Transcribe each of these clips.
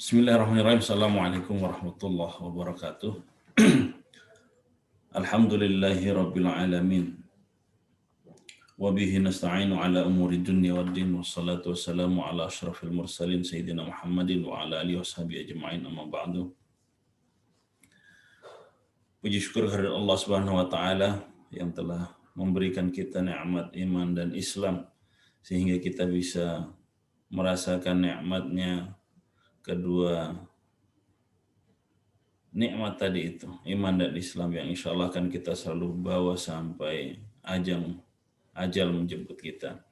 Bismillahirrahmanirrahim. Assalamualaikum warahmatullahi wabarakatuh. Alhamdulillahi rabbil alamin. Wa bihi nasta'inu ala umuri dunya waddin. Wassalatu wassalamu ala ashrafil mursalin Sayyidina Muhammadin wa ala alihi washabihi ajma'in, amma ba'du. Puji syukur kehadirat Allah Subhanahu wa taala yang telah memberikan kita nikmat iman dan Islam sehingga kita bisa merasakan nikmatnya kedua nikmat tadi itu, iman dan Islam yang insya Allah akan kita selalu bawa sampai ajal menjemput kita.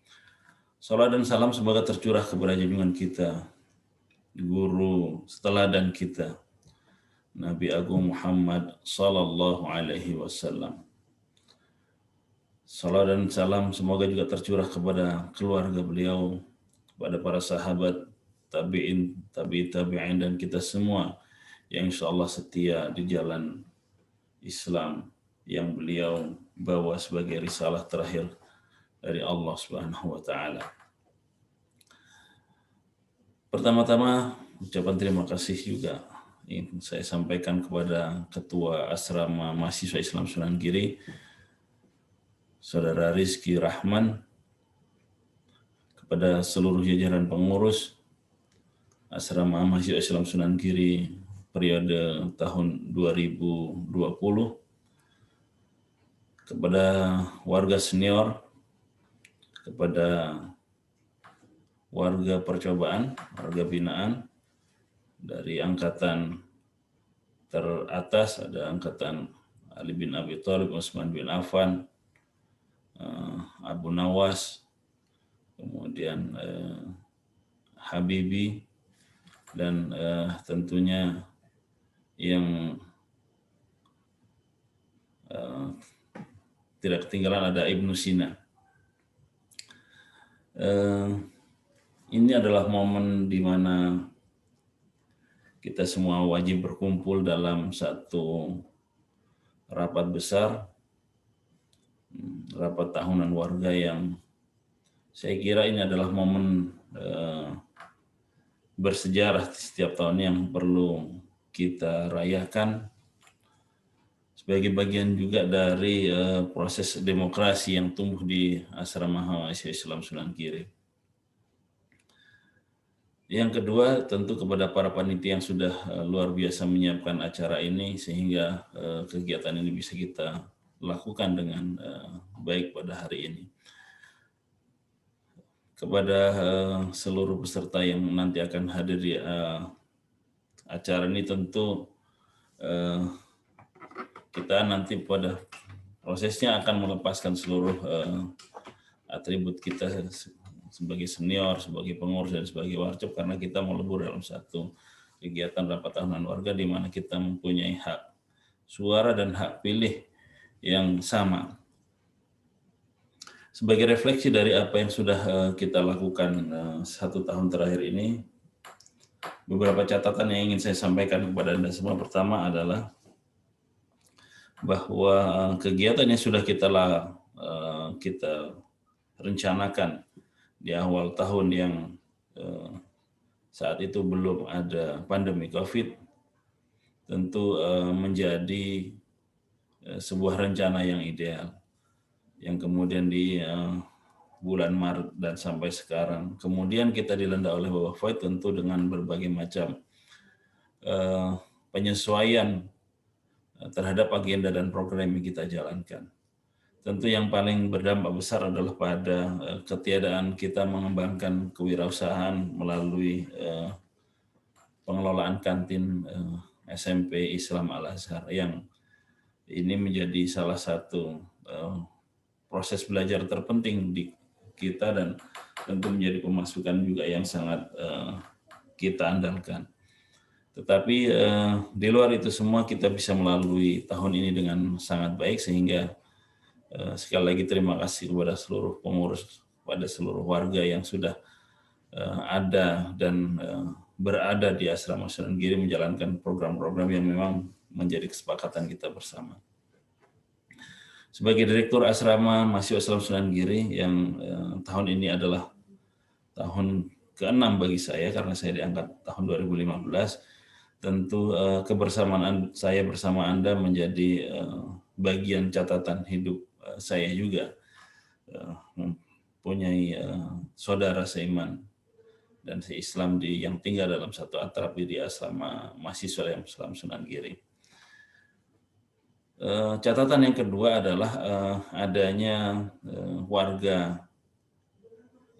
Salam dan salam semoga tercurah kepada junjungan kita, guru seteladan kita, Nabi Agung Muhammad Sallallahu Alaihi Wasallam. Salam dan salam semoga juga tercurah kepada keluarga beliau, kepada para sahabat, tabi'in, tabi'in dan kita semua yang insya Allah setia di jalan Islam yang beliau bawa sebagai risalah terakhir dari Allah Subhanahu wa taala. Pertama-tama ucapan terima kasih juga ingin saya sampaikan kepada Ketua Asrama Mahasiswa Islam Sunan Giri, Saudara Rizky Rahman, kepada seluruh jajaran pengurus Asrama Mahasiswa Islam Sunan Giri periode tahun 2020, kepada warga senior, kepada warga percobaan, warga binaan, dari angkatan teratas ada angkatan Ali bin Abi Thalib, Utsman bin Affan, Abu Nawas, kemudian Habibie, dan tentunya yang tidak ketinggalan ada Ibnu Sina. Ini adalah momen di mana kita semua wajib berkumpul dalam satu rapat besar, rapat tahunan warga yang saya kira ini adalah momen bersejarah setiap tahun yang perlu kita rayakan sebagai bagian juga dari proses demokrasi yang tumbuh di Asrama Mahasiswa Islam Sunan Giri. Yang kedua, tentu kepada para panitia yang sudah luar biasa menyiapkan acara ini sehingga kegiatan ini bisa kita lakukan dengan baik pada hari ini. Kepada seluruh peserta yang nanti akan hadir di acara ini, tentu kita nanti pada prosesnya akan melepaskan seluruh atribut kita sebagai senior, sebagai pengurus, dan sebagai warcop, karena kita melebur dalam satu kegiatan rapat tahunan warga di mana kita mempunyai hak suara dan hak pilih yang sama. Sebagai refleksi dari apa yang sudah kita lakukan satu tahun terakhir ini, beberapa catatan yang ingin saya sampaikan kepada Anda semua. Pertama adalah bahwa kegiatan yang sudah kita rencanakan di awal tahun yang saat itu belum ada pandemi COVID, tentu menjadi sebuah rencana yang ideal, yang kemudian di bulan Maret dan sampai sekarang. Kemudian kita dilanda oleh wabah Covid, tentu dengan berbagai macam penyesuaian terhadap agenda dan program yang kita jalankan. Tentu yang paling berdampak besar adalah pada ketiadaan kita mengembangkan kewirausahaan melalui pengelolaan kantin SMP Islam Al-Azhar, yang ini menjadi salah satu proses belajar terpenting di kita dan tentu menjadi pemasukan juga yang sangat kita andalkan. Tetapi di luar itu semua kita bisa melalui tahun ini dengan sangat baik, sehingga sekali lagi terima kasih kepada seluruh pengurus, pada seluruh warga yang sudah ada dan berada di Asrama Sunan Giri menjalankan program-program yang memang menjadi kesepakatan kita bersama. Sebagai Direktur Asrama Mahasiswa Islam Sunan Giri yang tahun ini adalah tahun ke-6 bagi saya karena saya diangkat tahun 2015. Tentu kebersamaan saya bersama Anda menjadi bagian catatan hidup saya juga. Mempunyai saudara seiman dan se-Islam yang tinggal dalam satu atap di asrama mahasiswa yang Islam Sunan Giri. Catatan yang kedua adalah adanya warga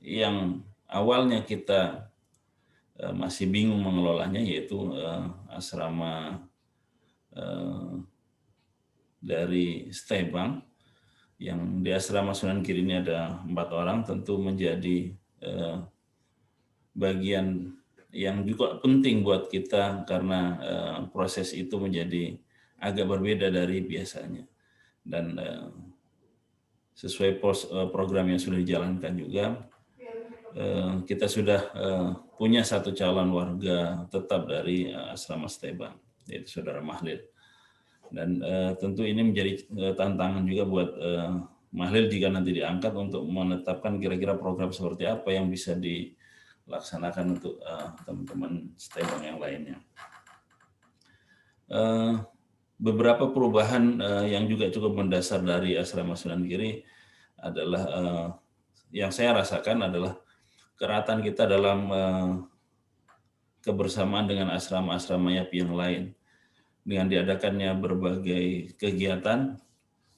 yang awalnya kita masih bingung mengelolanya, yaitu asrama dari Stebang. Yang di asrama Sunan Giri ini ada 4 orang, tentu menjadi bagian yang juga penting buat kita karena proses itu menjadi agak berbeda dari biasanya. Dan sesuai program yang sudah dijalankan juga, kita sudah punya satu calon warga tetap dari asrama Stebang, yaitu Saudara Mahlil. Dan tentu ini menjadi tantangan juga buat Mahlil jika nanti diangkat untuk menetapkan kira-kira program seperti apa yang bisa dilaksanakan untuk teman-teman Stebang yang lainnya. Beberapa perubahan yang juga cukup mendasar dari asrama Sunan Giri adalah yang saya rasakan adalah keratan kita dalam kebersamaan dengan asrama-asrama YAPI yang lain. Dengan diadakannya berbagai kegiatan,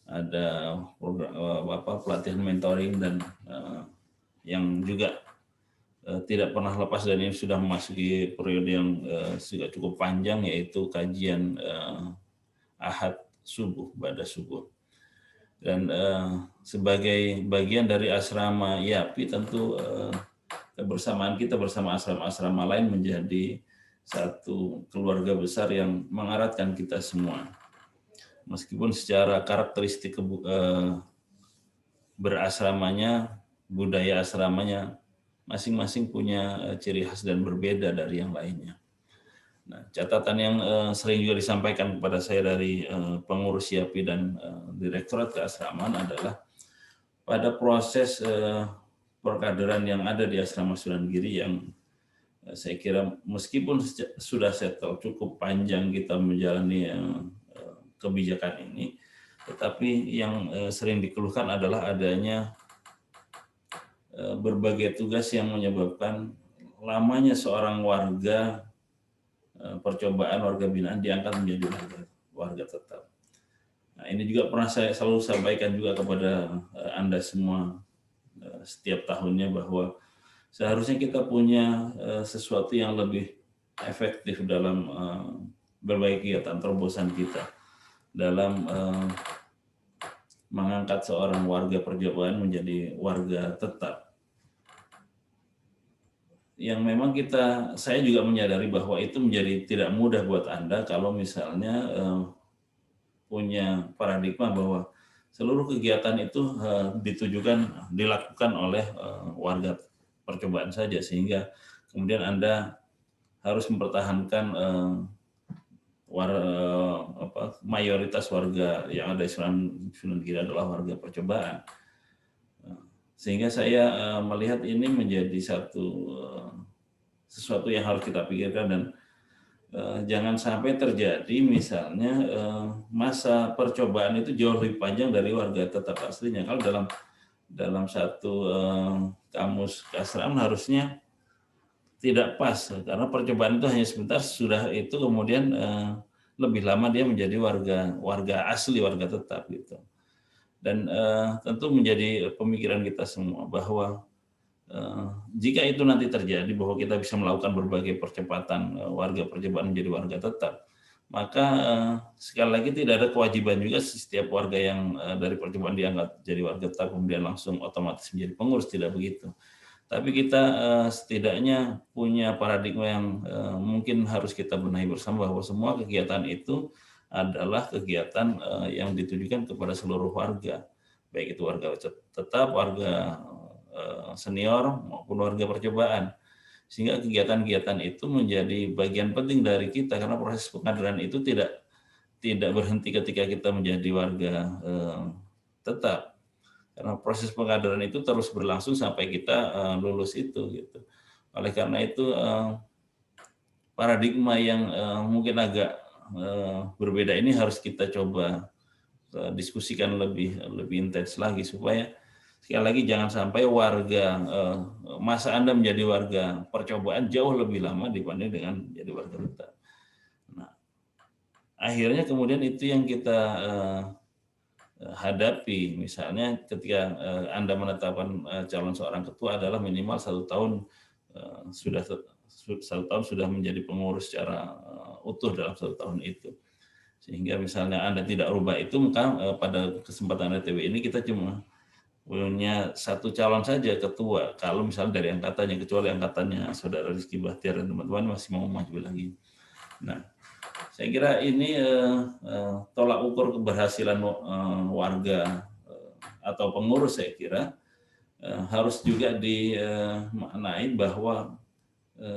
ada program, pelatihan mentoring dan yang juga tidak pernah lepas dan ini sudah memasuki periode yang juga cukup panjang, yaitu kajian Ahad subuh, pada subuh. Dan sebagai bagian dari asrama YAPI tentu kebersamaan kita bersama asrama-asrama lain menjadi satu keluarga besar yang mengeratkan kita semua. Meskipun secara karakteristik berasramanya, budaya asramanya masing-masing punya ciri khas dan berbeda dari yang lainnya. Nah, catatan yang sering juga disampaikan kepada saya dari pengurus YAPI dan Direktorat Keasramaan adalah pada proses perkaderan yang ada di asrama Sunan Giri yang saya kira meskipun sudah settle cukup panjang kita menjalani kebijakan ini, tetapi yang sering dikeluhkan adalah adanya berbagai tugas yang menyebabkan lamanya seorang warga percobaan, warga binaan diangkat menjadi warga tetap. Nah, ini juga pernah saya selalu sampaikan juga kepada Anda semua setiap tahunnya bahwa seharusnya kita punya sesuatu yang lebih efektif dalam berbagai kegiatan terobosan kita dalam mengangkat seorang warga percobaan menjadi warga tetap. Yang memang saya juga menyadari bahwa itu menjadi tidak mudah buat Anda kalau misalnya punya paradigma bahwa seluruh kegiatan itu dilakukan oleh warga percobaan saja, sehingga kemudian Anda harus mempertahankan mayoritas warga yang ada di Sunan Giri adalah warga percobaan. Sehingga saya melihat ini menjadi sesuatu yang harus kita pikirkan dan jangan sampai terjadi misalnya masa percobaan itu jauh lebih panjang dari warga tetap aslinya. Kalau dalam satu kamus keasraman harusnya tidak pas, karena percobaan itu hanya sebentar, sudah itu kemudian lebih lama dia menjadi warga asli, warga tetap gitu. Dan tentu menjadi pemikiran kita semua bahwa jika itu nanti terjadi bahwa kita bisa melakukan berbagai percepatan warga percobaan menjadi warga tetap, maka sekali lagi tidak ada kewajiban juga setiap warga yang dari percobaan dianggap jadi warga tetap kemudian langsung otomatis menjadi pengurus, tidak begitu. Tapi kita setidaknya punya paradigma yang mungkin harus kita benahi bersama bahwa semua kegiatan itu adalah kegiatan yang ditujukan kepada seluruh warga, baik itu warga tetap, warga senior maupun warga percobaan. Sehingga kegiatan-kegiatan itu menjadi bagian penting dari kita karena proses pengkaderan itu tidak berhenti ketika kita menjadi warga tetap. Karena proses pengkaderan itu terus berlangsung sampai kita lulus itu gitu. Oleh karena itu paradigma yang mungkin agak berbeda ini harus kita coba diskusikan lebih intens lagi, supaya sekali lagi jangan sampai masa Anda menjadi warga percobaan jauh lebih lama dibanding dengan jadi warga tetap. Nah, akhirnya kemudian itu yang kita hadapi, misalnya ketika Anda menetapkan calon seorang ketua adalah minimal 1 tahun sudah 1 tahun sudah menjadi pengurus secara utuh dalam 1 tahun itu. Sehingga misalnya Anda tidak rubah itu, maka pada kesempatan RTW ini kita cuma punya 1 calon saja ketua. Kalau misalnya dari angkatannya, kecuali angkatannya Saudara Rizky Bahtiar dan teman-teman masih mau maju lagi. Nah, saya kira ini tolak ukur keberhasilan warga atau pengurus, saya kira harus juga dimaknai bahwa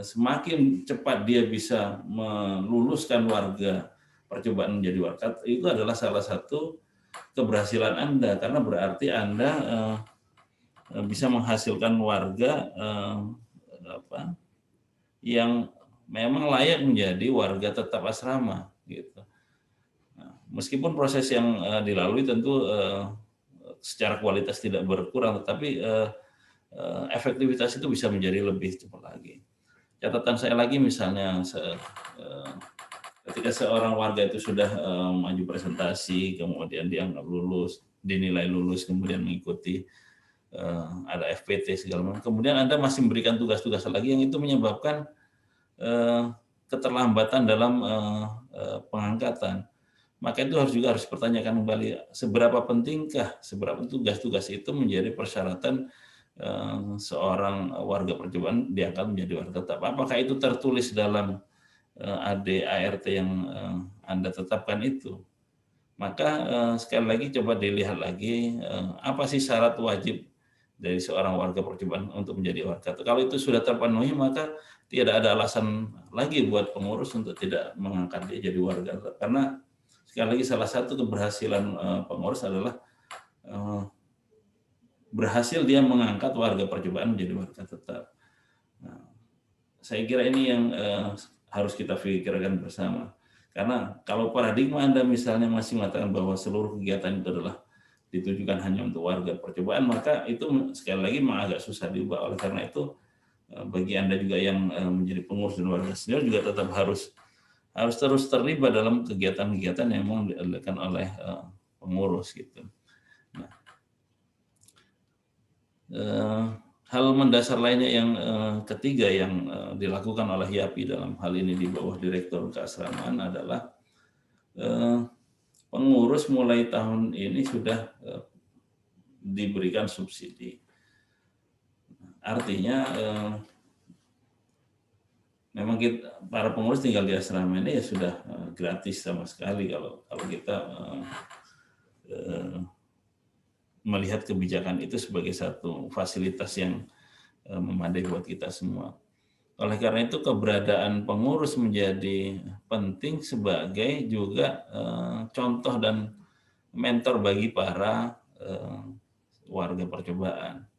semakin cepat dia bisa meluluskan warga percobaan menjadi warga, itu adalah salah satu keberhasilan Anda, karena berarti Anda bisa menghasilkan warga yang memang layak menjadi warga tetap asrama gitu. Nah, meskipun proses yang dilalui tentu secara kualitas tidak berkurang, tetapi efektivitas itu bisa menjadi lebih cepat lagi. Catatan saya lagi misalnya ketika seorang warga itu sudah maju presentasi, kemudian dianggap lulus, dinilai lulus, kemudian mengikuti ada FPT segala macam, kemudian Anda masih memberikan tugas-tugas lagi yang itu menyebabkan keterlambatan dalam pengangkatan, maka itu harus pertanyakan kembali seberapa pentingkah, seberapa tugas-tugas itu menjadi persyaratan seorang warga percobaan diangkat menjadi warga tetap. Apakah itu tertulis dalam ADART yang Anda tetapkan itu? Maka sekali lagi coba dilihat lagi apa sih syarat wajib dari seorang warga percobaan untuk menjadi warga. Kalau itu sudah terpenuhi, maka tidak ada alasan lagi buat pengurus untuk tidak mengangkat dia jadi warga. Karena sekali lagi salah satu keberhasilan pengurus adalah berhasil dia mengangkat warga percobaan menjadi warga tetap. Nah, saya kira ini yang harus kita pikirkan bersama. Karena kalau paradigma Anda misalnya masih mengatakan bahwa seluruh kegiatan itu adalah ditujukan hanya untuk warga percobaan, maka itu sekali lagi memang agak susah diubah. Oleh karena itu bagi Anda juga yang menjadi pengurus dan warga senior juga tetap harus terus terlibat dalam kegiatan-kegiatan yang memang dilakukan oleh pengurus gitu. Nah, hal mendasar lainnya yang ketiga yang dilakukan oleh YAPI dalam hal ini di bawah Direktur Keasramaan adalah pengurus mulai tahun ini sudah diberikan subsidi. Artinya memang para pengurus tinggal di asrama ini ya sudah gratis sama sekali kalau kita melihat kebijakan itu sebagai satu fasilitas yang memadai buat kita semua. Oleh karena itu keberadaan pengurus menjadi penting sebagai juga contoh dan mentor bagi para warga percobaan.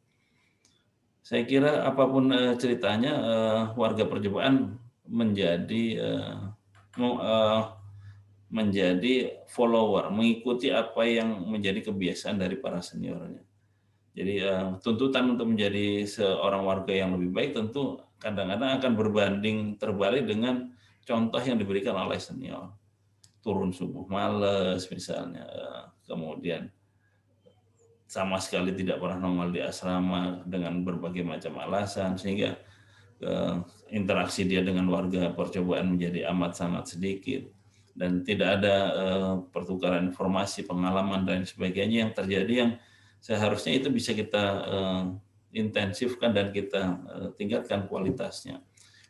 Saya kira apapun ceritanya warga percobaan menjadi follower, mengikuti apa yang menjadi kebiasaan dari para seniornya. Jadi tuntutan untuk menjadi seorang warga yang lebih baik tentu kadang-kadang akan berbanding terbalik dengan contoh yang diberikan oleh senior. Turun subuh malas misalnya, kemudian sama sekali tidak pernah nongol di asrama dengan berbagai macam alasan, sehingga interaksi dia dengan warga percobaan menjadi amat sangat sedikit. Dan tidak ada pertukaran informasi, pengalaman, dan sebagainya yang terjadi yang seharusnya itu bisa kita intensifkan dan kita tingkatkan kualitasnya.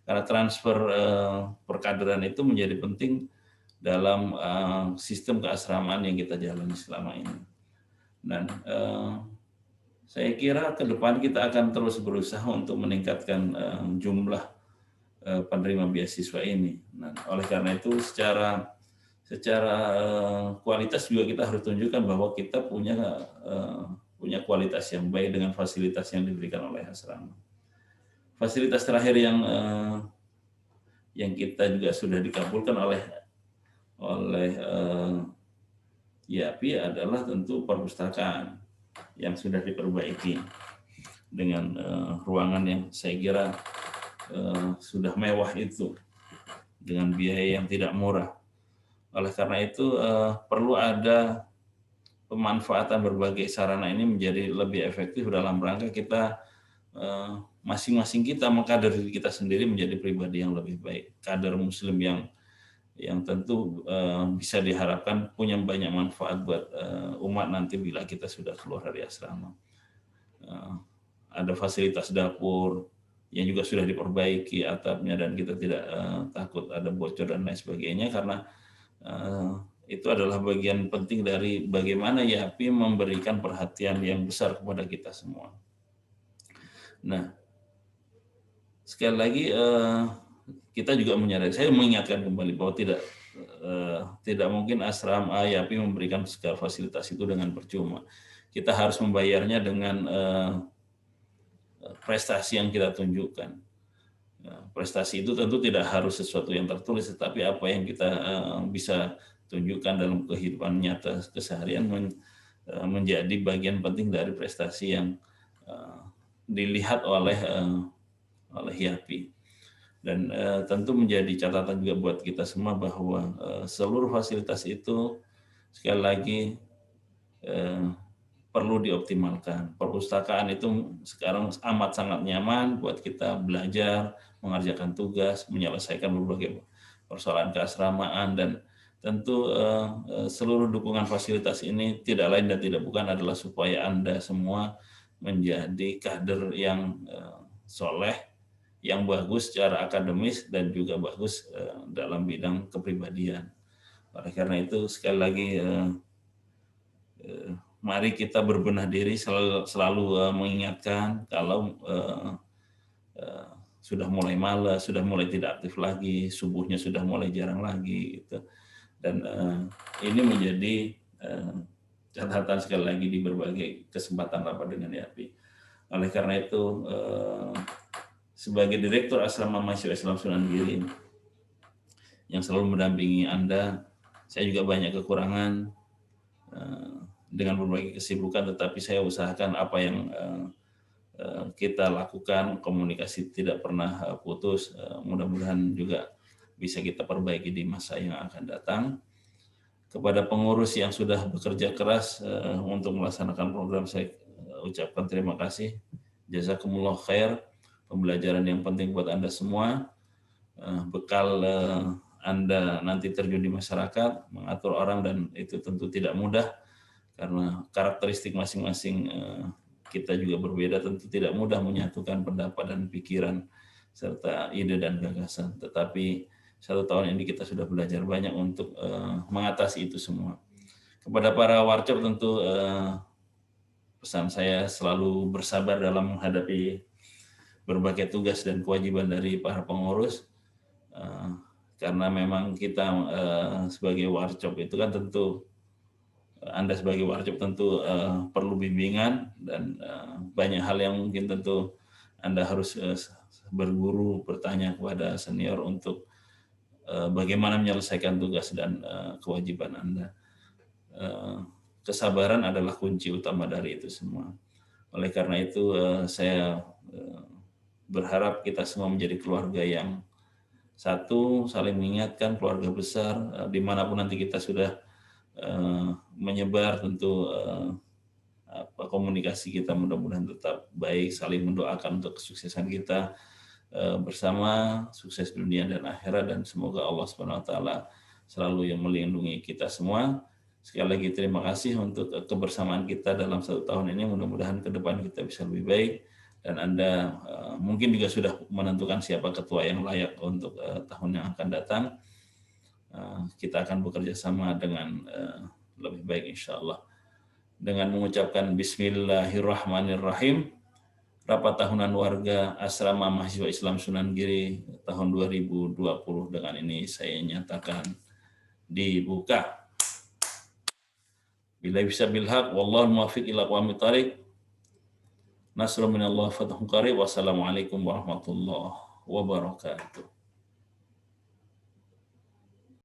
Karena transfer perkaderan itu menjadi penting dalam sistem keasramaan yang kita jalani selama ini. Dan saya kira ke depan kita akan terus berusaha untuk meningkatkan jumlah penerima beasiswa ini. Nah, oleh karena itu secara kualitas juga kita harus tunjukkan bahwa kita punya kualitas yang baik dengan fasilitas yang diberikan oleh asrama. fasilitas terakhir yang kita juga sudah dikabulkan oleh YAPI adalah tentu perpustakaan yang sudah diperbaiki dengan ruangan yang saya kira sudah mewah itu dengan biaya yang tidak murah. Oleh karena itu perlu ada pemanfaatan berbagai sarana ini menjadi lebih efektif dalam rangka kita masing-masing kita mengkader diri kita sendiri menjadi pribadi yang lebih baik, kader muslim yang tentu bisa diharapkan punya banyak manfaat buat umat nanti bila kita sudah keluar dari asrama. Ada fasilitas dapur yang juga sudah diperbaiki atapnya dan kita tidak takut ada bocor dan lain sebagainya, karena itu adalah bagian penting dari bagaimana YAPI memberikan perhatian yang besar kepada kita semua. Nah, sekali lagi kita juga menyadari, saya mengingatkan kembali bahwa tidak mungkin asrama YAPI memberikan segala fasilitas itu dengan percuma. Kita harus membayarnya dengan prestasi yang kita tunjukkan. Prestasi itu tentu tidak harus sesuatu yang tertulis, tetapi apa yang kita bisa tunjukkan dalam kehidupan nyata keseharian menjadi bagian penting dari prestasi yang dilihat oleh YAPI. Dan tentu menjadi catatan juga buat kita semua bahwa seluruh fasilitas itu sekali lagi perlu dioptimalkan. Perpustakaan itu sekarang amat sangat nyaman buat kita belajar, mengerjakan tugas, menyelesaikan berbagai persoalan keasramaan, dan tentu seluruh dukungan fasilitas ini tidak lain dan tidak bukan adalah supaya Anda semua menjadi kader yang soleh, yang bagus secara akademis dan juga bagus dalam bidang kepribadian. Oleh karena itu sekali lagi mari kita berbenah diri, selalu mengingatkan kalau sudah mulai malas, sudah mulai tidak aktif lagi, subuhnya sudah mulai jarang lagi, gitu. Dan ini menjadi catatan sekali lagi di berbagai kesempatan rapat dengan YAPI. Oleh karena itu, sebagai Direktur Asrama Mahasiswa Islam Sunan Giri yang selalu mendampingi Anda, saya juga banyak kekurangan dengan berbagai kesibukan, tetapi saya usahakan apa yang kita lakukan, komunikasi tidak pernah putus, mudah-mudahan juga bisa kita perbaiki di masa yang akan datang. Kepada pengurus yang sudah bekerja keras untuk melaksanakan program, saya ucapkan terima kasih. Jazakumullah khair, pembelajaran yang penting buat Anda semua. Bekal Anda nanti terjun di masyarakat, mengatur orang, dan itu tentu tidak mudah karena karakteristik masing-masing kita juga berbeda, tentu tidak mudah menyatukan pendapat dan pikiran serta ide dan gagasan. Tetapi 1 tahun ini kita sudah belajar banyak untuk mengatasi itu semua. Kepada para warcop tentu pesan saya selalu bersabar dalam menghadapi berbagai tugas dan kewajiban dari para pengurus, karena memang kita sebagai warcop itu kan tentu Anda sebagai warcop tentu perlu bimbingan dan banyak hal yang mungkin tentu Anda harus berguru, bertanya kepada senior untuk bagaimana menyelesaikan tugas dan kewajiban Anda. Kesabaran adalah kunci utama dari itu semua. Oleh karena itu saya berharap kita semua menjadi keluarga yang satu, saling mengingatkan, keluarga besar, dimanapun nanti kita sudah menyebar, tentu komunikasi kita mudah-mudahan tetap baik, saling mendoakan untuk kesuksesan kita bersama, sukses dunia dan akhirat, dan semoga Allah SWT selalu yang melindungi kita semua. Sekali lagi terima kasih untuk kebersamaan kita dalam 1 tahun ini, mudah-mudahan ke depan kita bisa lebih baik, dan Anda mungkin juga sudah menentukan siapa ketua yang layak untuk tahun yang akan datang. Kita akan bekerja sama dengan lebih baik insya Allah. Dengan mengucapkan Bismillahirrahmanirrahim, rapat tahunan warga Asrama Mahasiswa Islam Sunan Giri tahun 2020 dengan ini saya nyatakan dibuka. Bila bisa bilhaq, wallahu muwaffiq ila aqwamit thariq. Nasrun minallah fathun qarib. Wassalamualaikum warahmatullahi wabarakatuh.